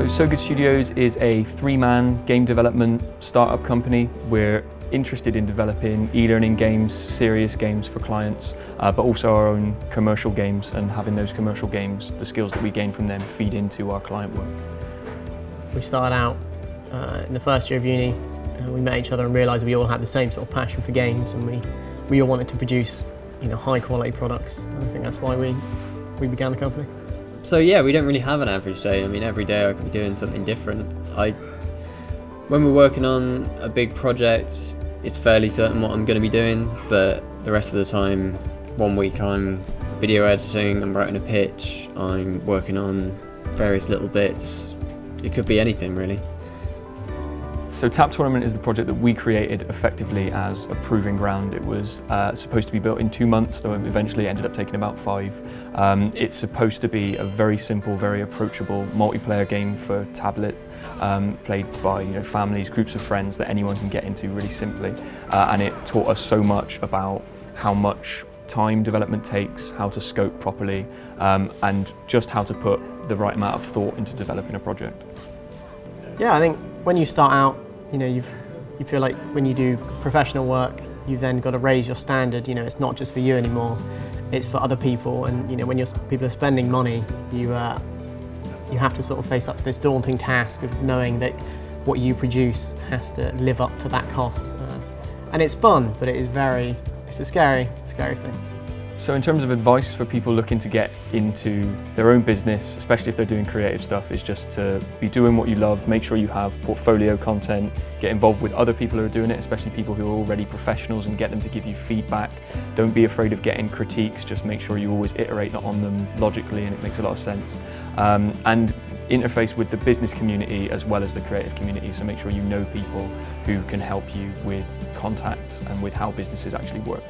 So So Good Studios is a three-man game development startup company. We're interested in developing e-learning games, serious games for clients, but also our own commercial games, and having those commercial games, the skills that we gain from them feed into our client work. We started out in the first year of uni, we met each other and realised we all had the same sort of passion for games, and we all wanted to produce high quality products. And I think that's why we began the company. So yeah, we don't really have an average day. I mean, every day I could be doing something different. When we're working on a big project, it's fairly certain what I'm going to be doing, but the rest of the time, one week I'm video editing, I'm writing a pitch, I'm working on various little bits. It could be anything really. So Tap Tournament is the project that we created effectively as a proving ground. It was supposed to be built in 2 months, though eventually it ended up taking about 5. It's supposed to be a very simple, very approachable multiplayer game for tablet, played by families, groups of friends that anyone can get into really simply. And it taught us so much about how much time development takes, how to scope properly, and just how to put the right amount of thought into developing a project. Yeah, I think when you start out, you feel like when you do professional work, you've then got to raise your standard. It's not just for you anymore, it's for other people. And when people are spending money, you have to sort of face up to this daunting task of knowing that what you produce has to live up to that cost. And it's fun, but it's a scary thing. So in terms of advice for people looking to get into their own business, especially if they're doing creative stuff, is just to be doing what you love, make sure you have portfolio content, get involved with other people who are doing it, especially people who are already professionals, and get them to give you feedback. Don't be afraid of getting critiques, just make sure you always iterate on them logically, and it makes a lot of sense. And interface with the business community as well as the creative community, so make sure you know people who can help you with contacts and with how businesses actually work.